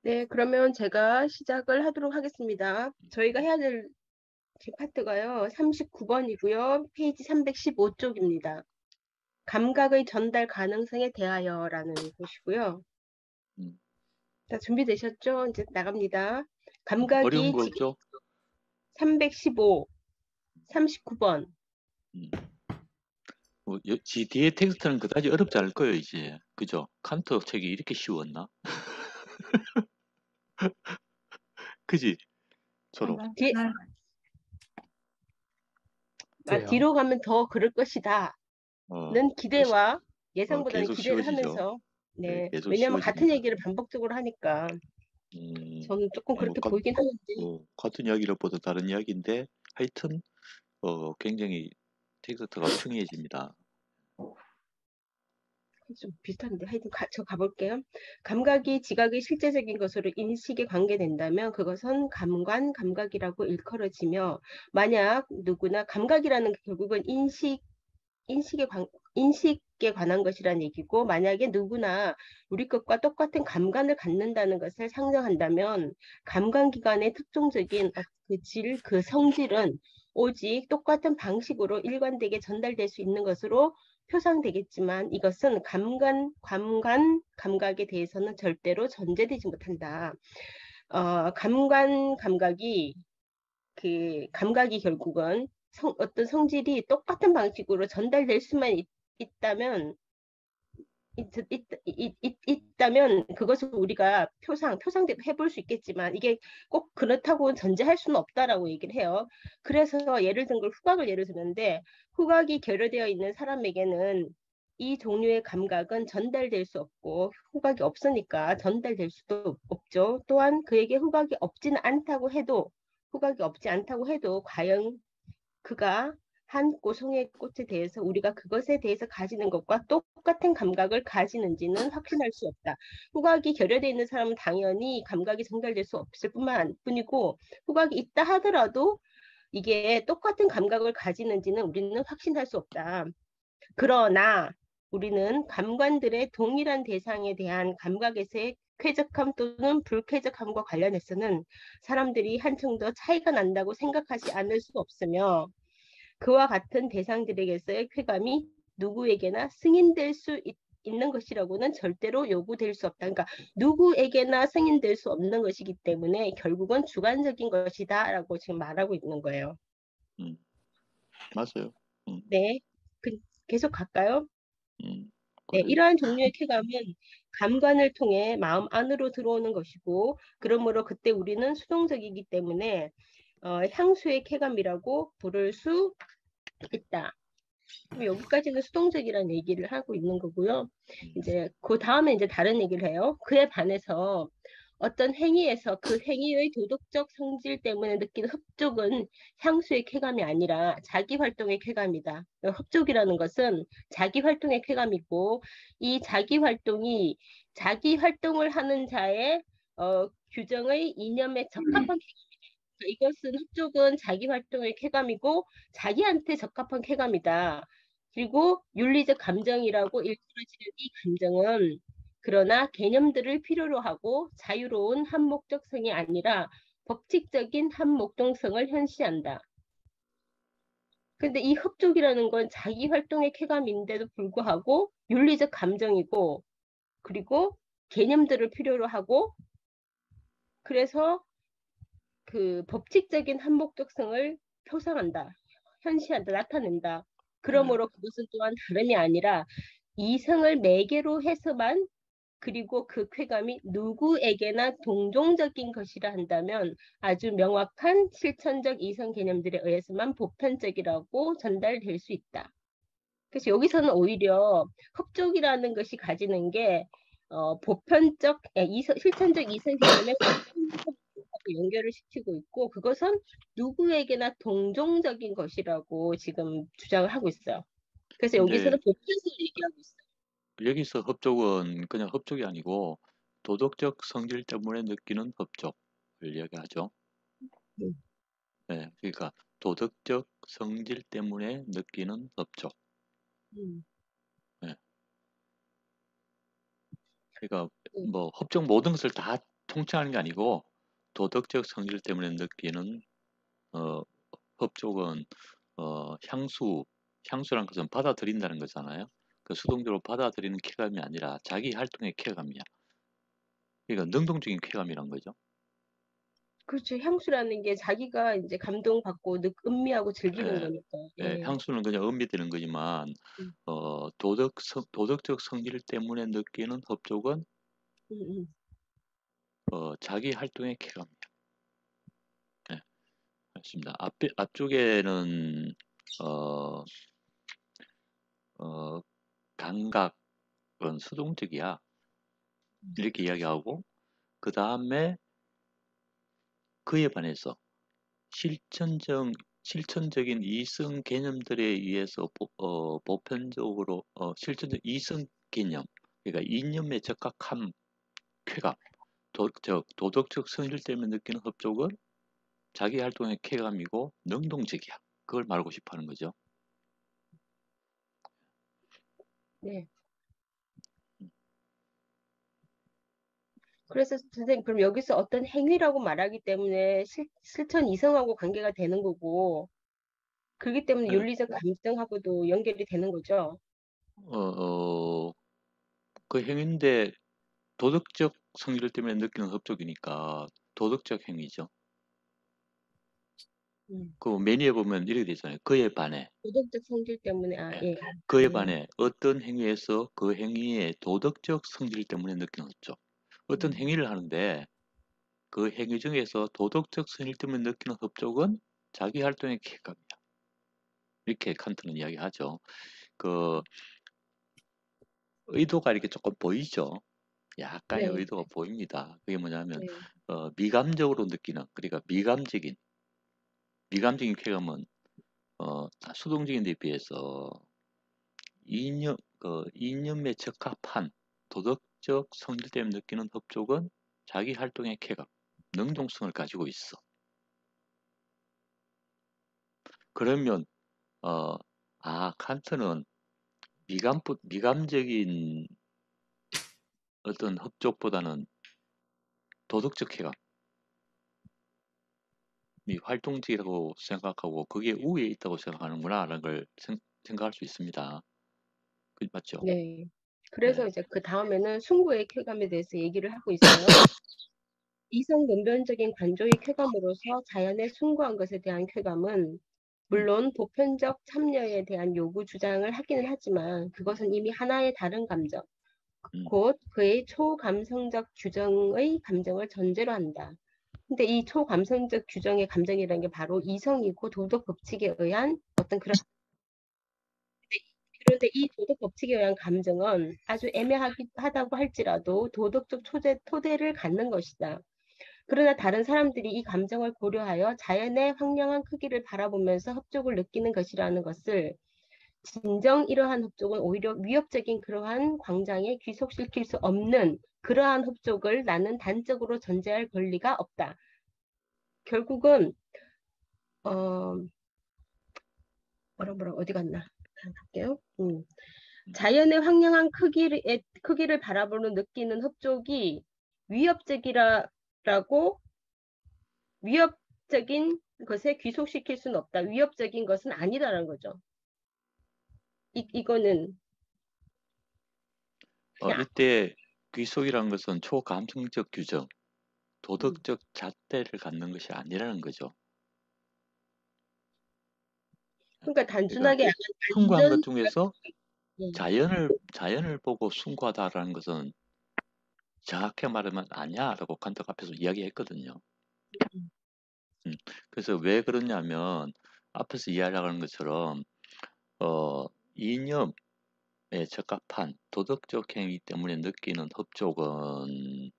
네, 그러면 제가 시작을 하도록 하겠습니다. 저희가 해야 될 파트가요, 39번이고요. 페이지 315쪽입니다. 감각의 전달 가능성에 대하여라는 곳이고요. 음, 자, 준비되셨죠? 이제 나갑니다. 어려운 감각이 거 없죠? 315, 39번. 음, 뒤에 텍스트는 그다지 어렵지 않을 거예요, 이제. 그죠? 칸트 책이 이렇게 쉬웠나? 그지? 서로. 뒤, 돼요. 뒤로 가면 더 그럴 것이다. 어, 는 기대와 예상보다는 계속 기대를 쉬워지죠. 하면서, 네, 네. 계속 왜냐하면 같은 쉬워집니다. 얘기를 반복적으로 하니까 저는 조금 뭐, 그렇게 보이긴 하는데, 같은 이야기를 보다 다른 이야기인데, 하여튼, 굉장히 텍스트가 풍요해집니다. 좀 비슷한데 하여튼 저 가볼게요. 감각이 지각의 실제적인 것으로 인식에 관계된다면 그것은 감각이라고 일컬어지며 만약 누구나 감각이라는 게 결국은 인식에 인식에 관한 것이란 얘기고 만약에 누구나 우리 것과 똑같은 감관을 갖는다는 것을 상정한다면 감관기관의 특종적인 그 성질은 오직 똑같은 방식으로 일관되게 전달될 수 있는 것으로 표상되겠지만 이것은 감각에 대해서는 절대로 전제되지 못한다. 감각이 결국은 어떤 성질이 똑같은 방식으로 전달될 수만 있다면 있다면 그것을 우리가 표상대로 해볼 수 있겠지만 이게 꼭 그렇다고 전제할 수는 없다라고 얘기를 해요. 그래서 예를 든 걸 후각을 예를 드는데 후각이 결여되어 있는 사람에게는 이 종류의 감각은 전달될 수 없고 후각이 없으니까 전달될 수도 없죠. 또한 그에게 후각이 없지 않다고 해도 과연 그가 한 고송의 꽃에 대해서 우리가 그것에 대해서 가지는 것과 똑같은 감각을 가지는지는 확신할 수 없다. 후각이 결여되어 있는 사람은 당연히 감각이 전달될 수 없을 뿐이고 후각이 있다 하더라도 이게 똑같은 감각을 가지는지는 우리는 확신할 수 없다. 그러나 우리는 감관들의 동일한 대상에 대한 감각에서의 쾌적함 또는 불쾌적함과 관련해서는 사람들이 한층 더 차이가 난다고 생각하지 않을 수 없으며 그와 같은 대상들에게서의 쾌감이 누구에게나 승인될 수 있는 것이라고는 절대로 요구될 수 없다. 그러니까 누구에게나 승인될 수 없는 것이기 때문에 결국은 주관적인 것이다라고 지금 말하고 있는 거예요. 음, 맞아요. 네, 계속 갈까요? 네, 그래요. 이러한 종류의 쾌감은 감관을 통해 마음 안으로 들어오는 것이고 그러므로 그때 우리는 수동적이기 때문에 향수의 쾌감이라고 부를 수 있다. 여기까지는 수동적이라는 얘기를 하고 있는 거고요. 이제 그 다음에 이제 다른 얘기를 해요. 그에 반해서 어떤 행위에서 그 행위의 도덕적 성질 때문에 느끼는 흡족은 향수의 쾌감이 아니라 자기 활동의 쾌감이다. 흡족이라는 것은 자기 활동의 쾌감이고 이 자기 활동을 하는 자의 규정의 이념에 적합한 이것은 흡족은 자기 활동의 쾌감이고 자기한테 적합한 쾌감이다. 그리고 윤리적 감정이라고 일컬어지는 이 감정은 그러나 개념들을 필요로 하고 자유로운 한목적성이 아니라 법칙적인 한목동성을 현시한다. 근데 이 흡족이라는 건 자기 활동의 쾌감인데도 불구하고 윤리적 감정이고 그리고 개념들을 필요로 하고 그래서 그 법칙적인 한목적성을 표상한다, 현시한다, 나타낸다. 네. 그러므로 그것은 또한 다름이 아니라 이성을 매개로 해서만 그리고 그 쾌감이 누구에게나 동종적인 것이라 한다면 아주 명확한 실천적 이성 개념들에 의해서만 보편적이라고 전달될 수 있다. 그래서 여기서는 오히려 흡족이라는 것이 가지는 게 실천적 이성 개념의 연결을 시키고 있고 그것은 누구에게나 동종적인 것이라고 지금 주장을 하고 있어요. 그래서 근데 여기서는 보편성을 얘기하고 있어요. 여기서 흡족은 그냥 흡족이 아니고 도덕적 성질 때문에 느끼는 흡족을 이야기하죠. 음, 네, 그러니까 도덕적 성질 때문에 느끼는 흡족. 음, 네, 그러니까 음, 뭐 흡족 모든 것을 다 통치하는 게 아니고 도덕적 성질 때문에 느끼는 어, 법족은 향수란 것은 받아들인다는 거잖아요. 그 수동적으로 받아들이는 쾌감이 아니라 자기 활동의 쾌감이야. 그러니까 능동적인 쾌감이란 거죠. 그렇죠. 향수라는 게 자기가 이제 감동받고 음미하고 즐기는 예, 거니까. 예, 예. 향수는 그냥 음미되는 거지만 음, 도덕적 성질 때문에 느끼는 흡족은 음, 음. 자기 활동의 쾌감이야. 예, 맞습니다. 앞쪽에는 어, 어, 감각은 수동적이야. 이렇게 이야기하고 그 다음에 그에 반해서 실천적 실천적인 이성 개념들에 의해서 보편적으로 실천적 이성 개념, 그러니까 이념에 적합함, 쾌감, 도덕적 성질 때문에 느끼는 흡족은 자기 활동의 쾌감이고 능동적이야. 그걸 말하고 싶어 하는 거죠. 네. 그래서 선생님, 그럼 여기서 어떤 행위라고 말하기 때문에 실천 이성하고 관계가 되는 거고, 그렇기 때문에 네. 윤리적 감정하고도 연결이 되는 거죠. 어, 어, 그 행위인데 도덕적 성질 때문에 느끼는 흡족이니까 도덕적 행위죠. 음. 그 매니에 보면 이렇게 되어 있잖아요. 그에 반해. 도덕적 성질 때문에, 예. 예. 그에 예. 반해 어떤 행위에서 그 행위의 도덕적 성질 때문에 느끼는 흡족. 어떤 음. 행위를 하는데 그 행위 중에서 도덕적 성질 때문에 느끼는 흡족은 자기 활동의 쾌감이야. 이렇게 칸트는 이야기하죠. 그 의도가 이렇게 조금 보이죠. 약간의 네. 의도가 보입니다. 그게 뭐냐면 네. 미감적으로 느끼는, 그러니까 미감적인 쾌감은 수동적인 데 비해서 이념에 적합한 도덕적 성질 때문에 느끼는 흡족은 자기 활동의 쾌감, 능동성을 가지고 있어. 그러면 어, 칸트는 미감적인 어떤 흡족보다는 도덕적 쾌감이 활동적이라고 생각하고 그게 우위에 있다고 생각하는구나라는 걸 생각할 수 있습니다. 맞죠? 네. 네. 그래서 이제 그 다음에는 승부의 쾌감에 대해서 얘기를 하고 있어요. 이성 근본적인 관조의 쾌감으로서 자연에 숭고한 것에 대한 쾌감은 음, 물론 보편적 참여에 대한 요구 주장을 하기는 하지만 그것은 이미 하나의 다른 감정, 음. 곧 그의 초감성적 규정의 감정을 전제로 한다. 근데 이 초감성적 규정의 감정이라는 게 바로 이성이고 도덕 법칙에 의한 어떤 그런 그런데 이 도덕 법칙에 의한 감정은 아주 애매하다고 할지라도 도덕적 토대를 갖는 것이다. 그러나 다른 사람들이 이 감정을 고려하여 자연의 황량한 크기를 바라보면서 흡족을 느끼는 것이라는 것을 진정 이러한 흡족은 오히려 위협적인 그러한 광장에 귀속시킬 수 없는 그러한 흡족을 나는 단적으로 전제할 권리가 없다. 결국은 어 뭐라 어디 갔나 할게요. 자연의 황량한 크기를 바라보는 느끼는 흡족이 위협적이라고 위협적인 것에 귀속시킬 수는 없다. 위협적인 것은 아니다라는 거죠. 이거는 그냥 이때 귀속이라는 것은 초감성적 규정, 음, 도덕적 잣대를 갖는 것이 아니라는 거죠. 그러니까 그러니까 단순하게 약간 숭고한 것 안전 중에서 음, 자연을 보고 숭고하다라는 것은 정확히 말하면 아니야라고 칸트 앞에서 이야기했거든요. 음, 음, 그래서 왜 그러냐면 앞에서 이야기하는 것처럼 어, 이념에 적합한 도덕적 행위 때문에 느끼는 흡족은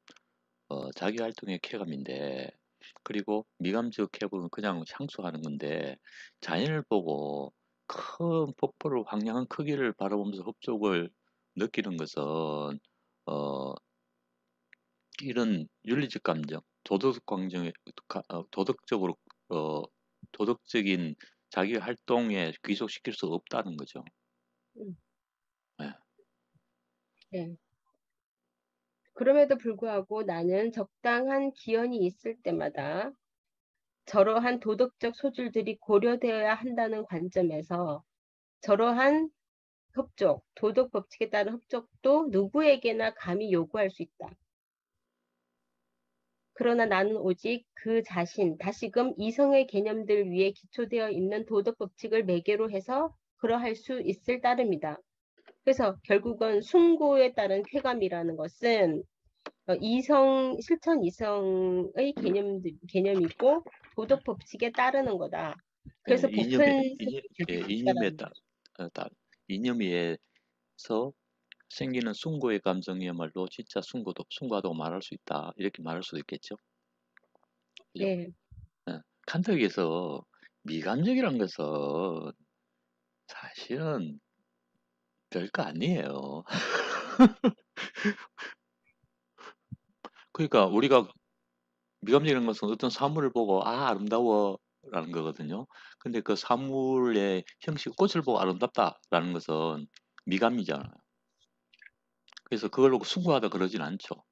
자기 활동의 쾌감인데 그리고 미감적 쾌감은 그냥 향수하는 건데 자연을 보고 큰 폭포를 황량한 크기를 바라보면서 흡족을 느끼는 것은 어, 이런 윤리적 감정, 도덕적 감정에 도덕적으로 어, 도덕적인 자기 활동에 귀속시킬 수 없다는 거죠. 음, 예. 네. 그럼에도 불구하고 나는 적당한 기연이 있을 때마다 저러한 도덕적 소질들이 고려되어야 한다는 관점에서 저러한 협조, 도덕 법칙에 따른 협조도 누구에게나 감히 요구할 수 있다. 그러나 나는 오직 그 자신, 다시금 이성의 개념들 위에 기초되어 있는 도덕 법칙을 매개로 해서 그러할 수 있을 따름이다. 그래서 결국은 숭고에 따른 쾌감이라는 것은 실천 이성의 개념이고 도덕 법칙에 따르는 거다. 예, 그래서 보편성이 예, 결국 이념에 있다라는 거죠. 이념에서 생기는 숭고의 감정이야말로 진짜 숭고하다고 말할 수 있다. 이렇게 말할 수도 있겠죠. 그죠? 네, 예, 칸트에게서 미감적이란 것은 사실은 별거 아니에요. 그러니까 우리가 미감적이라는 것은 어떤 사물을 보고 아름다워라는 거거든요. 근데 그 사물의 형식, 꽃을 보고 아름답다라는 것은 미감이잖아요. 그래서 그걸로 숭고하다 그러진 않죠.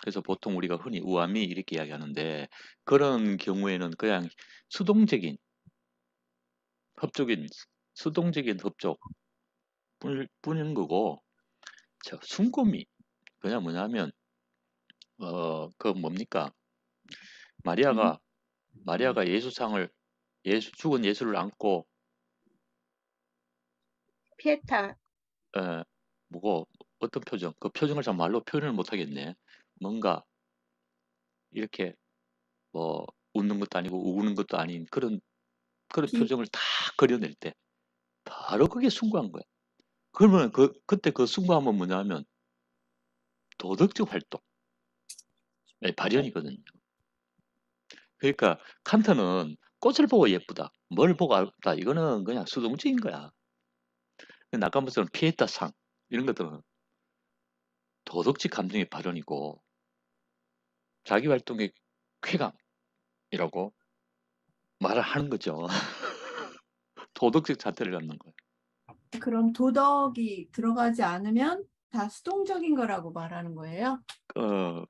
그래서 보통 우리가 흔히 우아미 이렇게 이야기하는데 그런 경우에는 그냥 수동적인 협족인 수동적인 협족 뿐인 거고 숭고미 그냥 뭐냐면 그 뭡니까 음, 마리아가 죽은 예수를 안고 피에타, 뭐고 어떤 표정 그 표정을 잘 말로 표현을 못 하겠네. 뭔가 이렇게 뭐 웃는 것도 아니고 우는 것도 아닌 그런 비, 표정을 다 그려낼 때 바로 그게 숭고한 거야. 그러면 그때 그 숭고함은 뭐냐면 도덕적 활동의 발현이거든요. 그러니까 칸트는 꽃을 보고 예쁘다, 뭘 보고 아름다 이거는 그냥 수동적인 거야. 근데 아까 말처럼 피에타상 이런 것들은 도덕적 감정의 발현이고 자기 활동의 쾌감이라고 말을 하는 거죠. 도덕적 잣대를 갖는 거예요. 그럼 도덕이 들어가지 않으면 다 수동적인 거라고 말하는 거예요?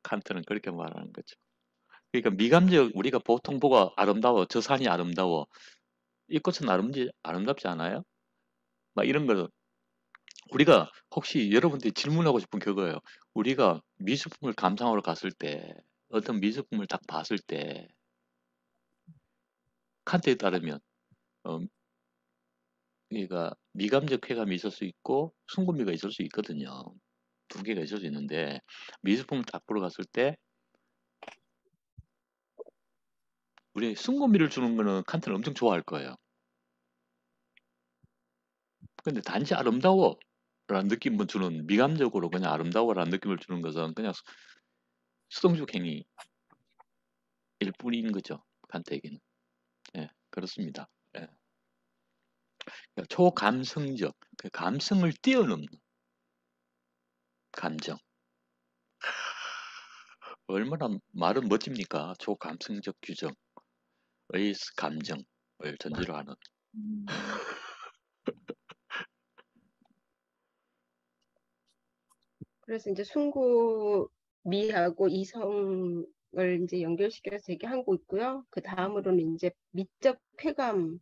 칸트는 그렇게 말하는 거죠. 그러니까 미감적 우리가 보통 보고 아름다워, 저 산이 아름다워, 이 꽃은 아름답지 않아요? 막 이런 걸 우리가 혹시 여러분들이 질문하고 싶은 그거예요. 우리가 미술품을 감상하러 갔을 때 어떤 미술품을 딱 봤을 때 칸트에 따르면 어, 그러니까 미감적 쾌감이 있을 수 있고 순금미가 있을 수 있거든요. 두 개가 있을 수 있는데 미술품을 딱 보러 갔을 때 우리 순금미를 주는 거는 칸트는 엄청 좋아할 거예요. 근데 단지 아름다워라는 느낌을 주는 미감적으로 그냥 아름다워라는 느낌을 주는 것은 그냥 수동적 행위일 뿐인 거죠. 칸트에게는. 예, 그렇습니다. 예. 그러니까 초감성적, 그 감성을 뛰어넘는 감정. 얼마나 말은 멋집니까? 초감성적 규정의 감정을 전제로 하는. 음, 그래서 이제 숭고미하고 이성을 이제 연결시켜서 얘기하고 있고요. 그 다음으로는 이제 미적 쾌감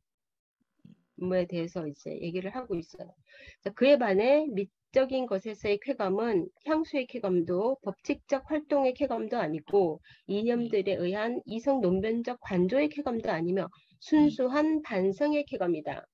에 대해서 이제 얘기를 하고 있어요. 그에 반해 미적인 것에서의 쾌감은 향수의 쾌감도 법칙적 활동의 쾌감도 아니고 음, 이념들에 의한 이성 논변적 관조의 쾌감도 아니며 음, 순수한 반성의 쾌감이다.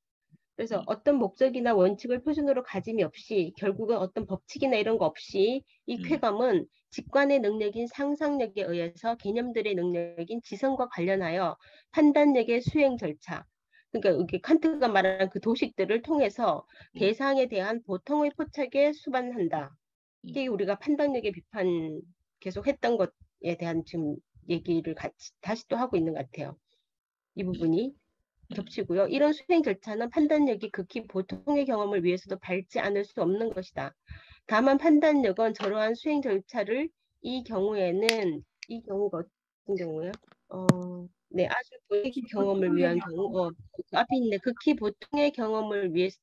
그래서 음, 어떤 목적이나 원칙을 표준으로 가짐이 없이 결국은 어떤 법칙이나 이런 거 없이 이 음, 쾌감은 직관의 능력인 상상력에 의해서 개념들의 능력인 지성과 관련하여 판단력의 수행 절차, 그러니까 이게 칸트가 말하는 그 도식들을 통해서 음, 대상에 대한 보통의 포착에 수반한다. 음, 이게 우리가 판단력의 비판 계속 했던 것에 대한 지금 얘기를 같이 다시 또 하고 있는 것 같아요. 이 음, 부분이. 음, 겹치고요. 이런 수행 절차는 판단력이 극히 보통의 경험을 위해서도 밟지 않을 수 없는 것이다. 다만 판단력은 저러한 수행 절차를 이 경우가 어떤 경우예요? 네, 아주 고의 기 경험을 보통의 위한 경우, 경우. 그 앞에 있네. 극히 보통의 경험을 위해서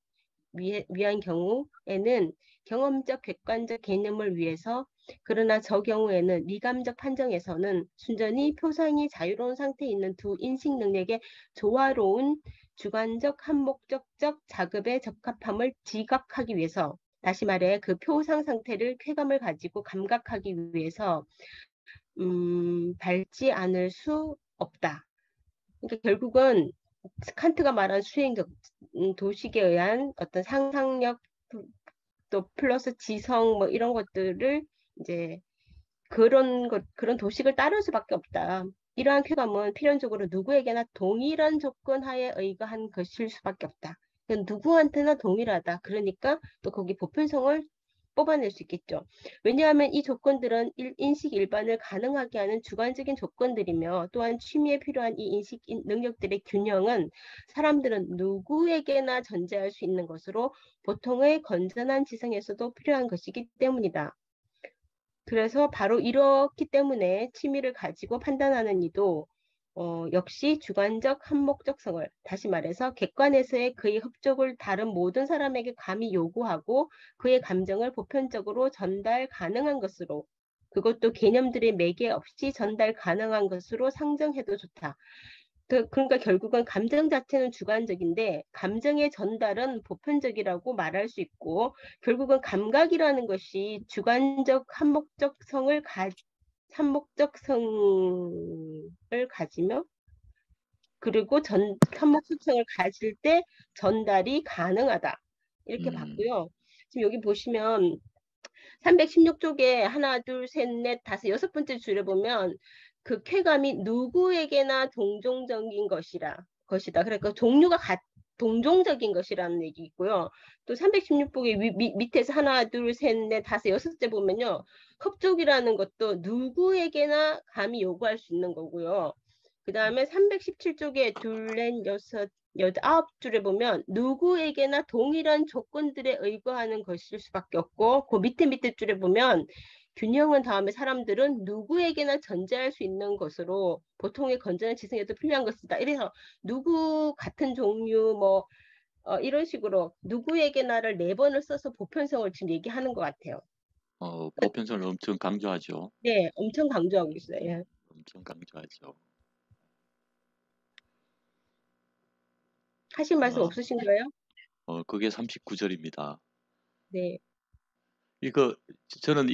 위한 경우에는 경험적 객관적 개념을 위해서, 그러나 저 경우에는 미감적 판정에서는 순전히 표상이 자유로운 상태에 있는 두 인식 능력의 조화로운 주관적 한목적적 작업의 적합함을 지각하기 위해서, 다시 말해 그 표상 상태를 쾌감을 가지고 감각하기 위해서 밟지 않을 수 없다. 그러니까 결국은 칸트가 말한 수행적 도식에 의한 어떤 상상력 또 플러스 지성 뭐 이런 것들을 이제 그런 도식을 따를 수밖에 없다. 이러한 쾌감은 필연적으로 누구에게나 동일한 조건 하에 의거한 것일 수밖에 없다. 누구한테나 동일하다. 그러니까 또 거기 보편성을 뽑아낼 수 있겠죠. 왜냐하면 이 조건들은 인식 일반을 가능하게 하는 주관적인 조건들이며, 또한 취미에 필요한 이 인식 능력들의 균형은 사람들은 누구에게나 존재할 수 있는 것으로 보통의 건전한 지성에서도 필요한 것이기 때문이다. 그래서 바로 이렇기 때문에 취미를 가지고 판단하는 이도 역시 주관적 한목적성을, 다시 말해서 객관에서의 그의 흡족을 다른 모든 사람에게 감히 요구하고 그의 감정을 보편적으로 전달 가능한 것으로, 그것도 개념들의 매개 없이 전달 가능한 것으로 상정해도 좋다. 그러니까 결국은 감정 자체는 주관적인데 감정의 전달은 보편적이라고 말할 수 있고, 결국은 감각이라는 것이 주관적 한목적성을 가지며, 그리고 한목적성을 가질 때 전달이 가능하다. 이렇게 음, 봤고요. 지금 여기 보시면 316쪽에 하나, 둘, 셋, 넷, 다섯, 여섯 번째 줄에 보면 그 쾌감이 누구에게나 동종적인 것이다. 그러니까 종류가 동종적인 것이라는 얘기 있고요. 또 316쪽의 밑에서 하나, 둘, 셋, 넷, 다섯, 여섯째 보면요. 흡족이라는 것도 누구에게나 감히 요구할 수 있는 거고요. 그 다음에 317쪽에 둘, 넷, 여섯, 아홉 줄에 보면 누구에게나 동일한 조건들에 의거하는 것일 수밖에 없고, 그 밑에 줄에 보면 균형은 다음에 사람들은 누구에게나 존재할 수 있는 것으로 보통의 건전한 지성에도 필요한 것이다. 이래서 누구 같은 종류 뭐 이런 식으로 누구에게나를 4번을 써서 보편성을 지금 얘기하는 것 같아요. 보편성을 엄청 강조하죠. 네, 엄청 강조하고 있어요. 예. 엄청 강조하죠. 하실 말씀 어, 없으신 거예요? 그게 39절입니다. 네. 저는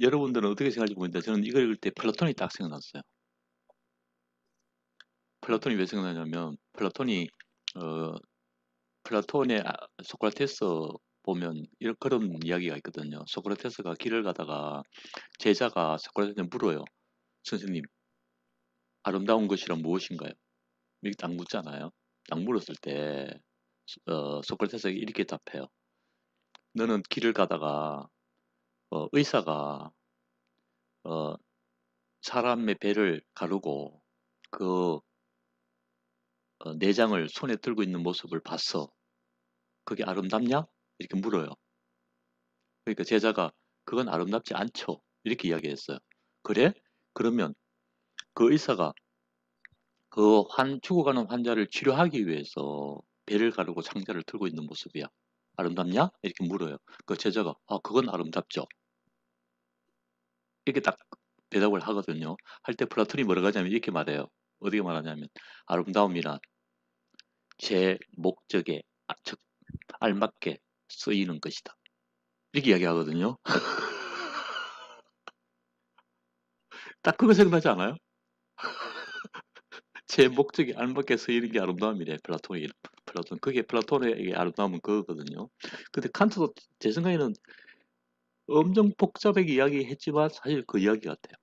여러분들은 어떻게 생각할지 모르겠는데, 저는 이거 읽을 때 플라톤이 딱 생각났어요. 플라톤이 왜 생각나냐면, 플라톤의 소크라테스 보면 그런 이야기가 있거든요. 소크라테스가 길을 가다가 제자가 소크라테스한테 물어요. 선생님, 아름다운 것이란 무엇인가요? 이렇게 딱 묻잖아요. 딱 물었을 때 소크라테스가 이렇게 답해요. 너는 길을 가다가 의사가 사람의 배를 가르고 그 내장을 손에 들고 있는 모습을 봤어. 그게 아름답냐? 이렇게 물어요. 그러니까 제자가 그건 아름답지 않죠. 이렇게 이야기했어요. 그래? 그러면 그 의사가 죽어가는 환자를 치료하기 위해서 배를 가르고 창자를 들고 있는 모습이야. 아름답냐? 이렇게 물어요. 그 제자가 그건 아름답죠. 이렇게 딱 대답을 하거든요. 할 때 플라톤이 뭐라고 하냐면 이렇게 말해요. 어떻게 말하냐면 아름다움이란 제 목적에 알맞게 쓰이는 것이다. 이렇게 이야기하거든요. 딱 그거 생각나지 않아요? 제 목적에 알맞게 쓰이는 게 아름다움이래. 플라톤. 그게 플라톤의 아름다움은 그거거든요. 근데 칸트도 제 생각에는 엄청 복잡하게 이야기했지만 사실 그 이야기 같아요.